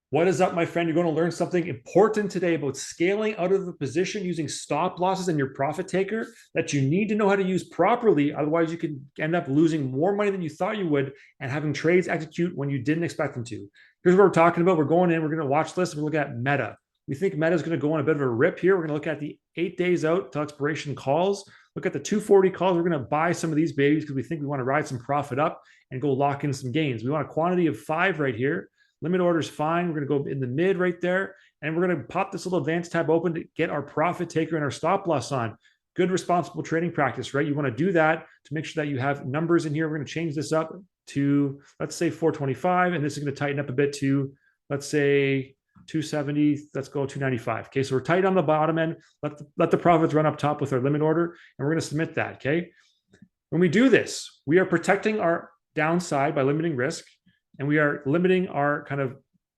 What is up, my friend? You're going to learn something important today about scaling out of the position using stop losses and your profit taker that you need to know how to use properly. Otherwise, you can end up losing more money than you thought you would and having trades execute when you didn't expect them to. Here's what we're talking about. We're going in, we're going to watch this, and we're looking at Meta. We think Meta is going to go on a bit of a rip here. We're going to look at the 8 days out till expiration calls. Look at the 240 calls. We're going to buy some of these babies because we think we want to ride some profit up and go lock in some gains. We want a quantity of 5 right here. Limit order is fine. We're going to go in the mid right there. And we're going to pop this little advanced tab open to get our profit taker and our stop loss on. Good responsible trading practice, right? You want to do that to make sure that you have numbers in here. We're going to change this up to, let's say 425. And this is going to tighten up a bit to, let's say 270. Let's go 295. Okay. So we're tight on the bottom end. Let the profits run up top with our limit order. And we're going to submit that. Okay. When we do this, we are protecting our downside by limiting risk. And we are limiting our kind of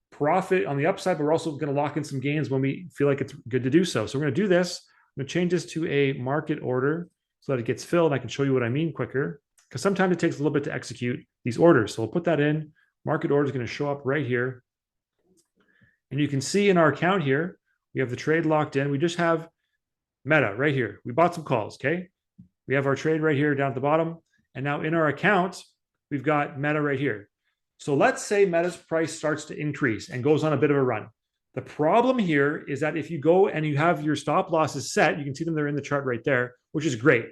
profit on the upside, but we're also going to lock in some gains when we feel like it's good to do so. So we're going to do this. I'm going to change this to a market order so that it gets filled. I can show you what I mean quicker because sometimes it takes a little bit to execute these orders. So we'll put that in. Market order is going to show up right here. And you can see in our account here, we have the trade locked in. We just have Meta right here. We bought some calls, okay? We have our trade right here down at the bottom. And now in our account, we've got Meta right here. So let's say Meta's price starts to increase and goes on a bit of a run. The problem here is that if you go and you have your stop losses set, you can see them, they're in the chart right there, which is great.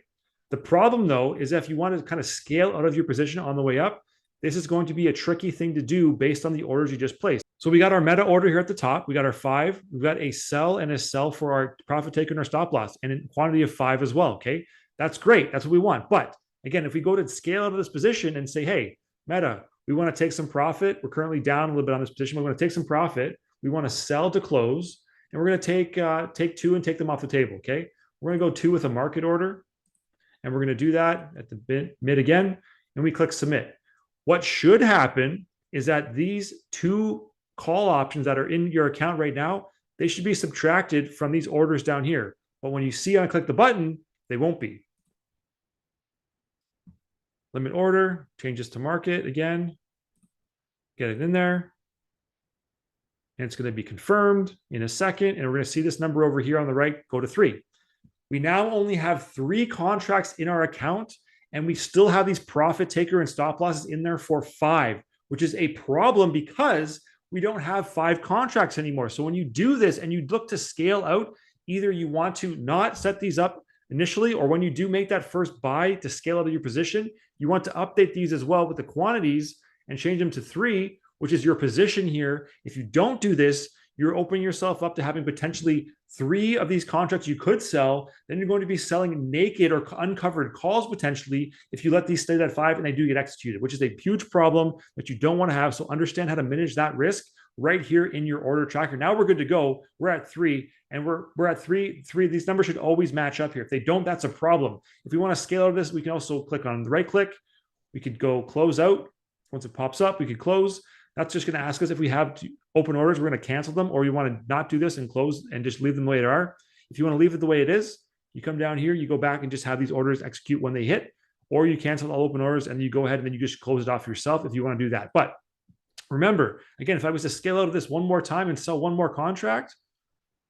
The problem though, is if you want to kind of scale out of your position on the way up, this is going to be a tricky thing to do based on the orders you just placed. So we got our Meta order here at the top. We got our 5. We've got a sell and a sell for our profit taker and our stop loss and a quantity of 5 as well. Okay. That's great. That's what we want. But again, if we go to scale out of this position and say, hey, Meta, we want to take some profit. We're currently down a little bit on this position. We want to take some profit. We want to sell to close, and we're going to take 2 and take them off the table. Okay, we're going to go 2 with a market order, and we're going to do that at the mid again, and we click submit. What should happen is that these 2 call options that are in your account right now, they should be subtracted from these orders down here. But when you see I click the button, they won't be. Limit order, changes to market again, get it in there. And it's going to be confirmed in a second. And we're going to see this number over here on the right go to 3. We now only have 3 contracts in our account, and we still have these profit taker and stop losses in there for 5, which is a problem because we don't have 5 contracts anymore. So when you do this and you look to scale out, either you want to not set these up initially, or when you do make that first buy to scale out of your position, you want to update these as well with the quantities and change them to 3, which is your position here. If you don't do this, you're opening yourself up to having potentially 3 of these contracts you could sell. Then you're going to be selling naked or uncovered calls potentially if you let these stay at 5 and they do get executed, which is a huge problem that you don't want to have. So understand how to manage that risk right here in your order tracker. Now we're good to go. We're at 3, and we're at 3. These numbers should always match up here. If they don't, that's a problem. If we want to scale out of this, we can also click on the right click. We could go close out. Once it pops up, we could close. That's just going to ask us if we have open orders, we're going to cancel them, or you want to not do this and close and just leave them the way they are. If you want to leave it the way it is, you come down here, you go back and just have these orders execute when they hit, or you cancel all open orders and you go ahead and then you just close it off yourself if you want to do that. But remember, again, if I was to scale out of this one more time and sell one more contract,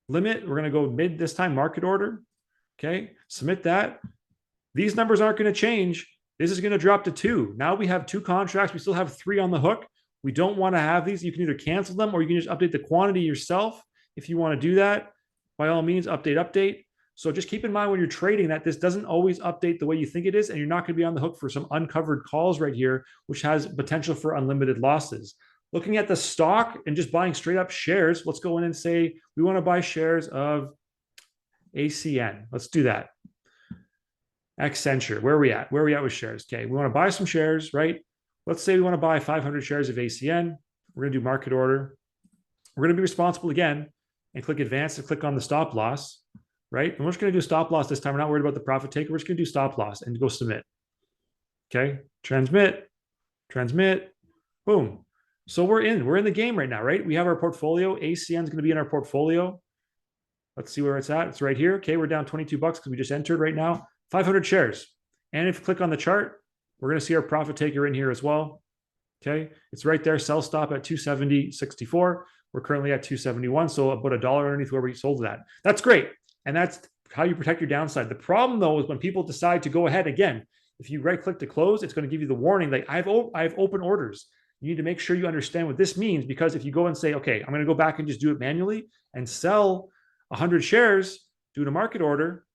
limit, we're going to go mid this time, market order. Okay, submit that. These numbers aren't going to change. This is going to drop to 2. Now we have 2 contracts. We still have 3 on the hook. We don't want to have these. You can either cancel them or you can just update the quantity yourself. If you want to do that, by all means, update. So just keep in mind when you're trading that this doesn't always update the way you think it is, and you're not going to be on the hook for some uncovered calls right here, which has potential for unlimited losses. Looking at the stock and just buying straight up shares, let's go in and say we want to buy shares of ACN. Let's do that. Accenture, where are we at? Where are we at with shares? Okay, we want to buy some shares, right? Let's say we want to buy 500 shares of ACN. We're going to do market order. We're going to be responsible again and click advanced and click on the stop loss, right? And we're just going to do stop loss this time. We're not worried about the profit taker. We're just going to do stop loss and go submit. Okay, transmit, boom. So we're in the game right now, right? We have our portfolio. ACN is going to be in our portfolio. Let's see where it's at. It's right here. Okay, we're down $22 because we just entered right now. 500 shares. And if you click on the chart, we're going to see our profit taker in here as well. Okay, it's right there. Sell stop at 270.64. We're currently at 271, so about $1 underneath where we sold that. That's great. And that's how you protect your downside. The problem though is when people decide to go ahead again, if you right click to close, it's going to give you the warning like I have open orders. You need to make sure you understand what this means, because if you go and say, okay, I'm going to go back and just do it manually and sell 100 shares, do a market order,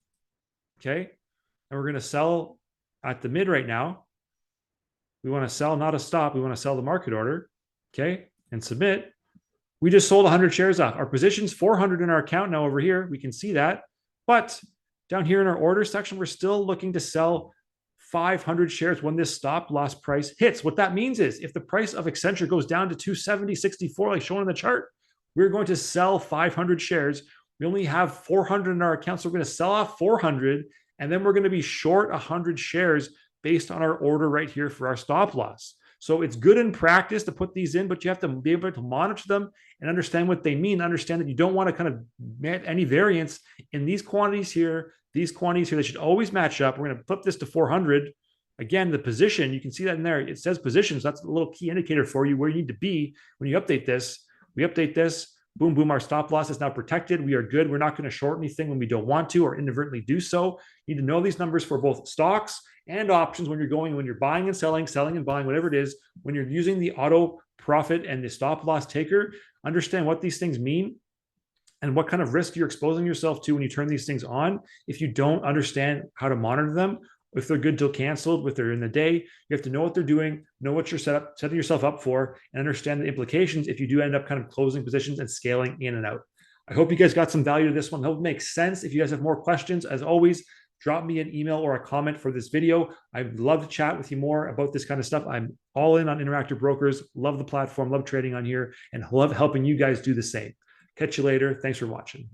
okay, and we're going to sell at the mid right now. We want to sell, not a stop. We want to sell the market order, okay, and submit. We just sold 100 shares off. Our position's 400 in our account now over here. We can see that. But down here in our order section, we're still looking to sell 500 shares when this stop loss price hits. What that means is if the price of Accenture goes down to 270.64, like shown in the chart, we're going to sell 500 shares. We only have 400 in our account, so we're going to sell off 400, and then we're going to be short 100 shares based on our order right here for our stop loss. So it's good in practice to put these in, but you have to be able to monitor them and understand what they mean. Understand that you don't want to kind of get any variance in these quantities here. These quantities here, they should always match up. We're going to flip this to 400. Again, the position, you can see that in there. It says positions. That's a little key indicator for you where you need to be when you update this. We update this. Boom, boom, our stop loss is now protected. We are good. We're not going to short anything when we don't want to or inadvertently do so. You need to know these numbers for both stocks and options when you're buying and selling and buying, whatever it is. When you're using the auto profit and the stop loss taker, understand what these things mean and what kind of risk you're exposing yourself to when you turn these things on. If you don't understand how to monitor them, if they're good till canceled, if they're in the day, you have to know what they're doing, know what you're setting yourself up for, and understand the implications if you do end up kind of closing positions and scaling in and out. I hope you guys got some value to this one. I hope it makes sense. If you guys have more questions, as always, drop me an email or a comment for this video. I'd love to chat with you more about this kind of stuff. I'm all in on Interactive Brokers, love the platform, love trading on here, and love helping you guys do the same. Catch you later. Thanks for watching.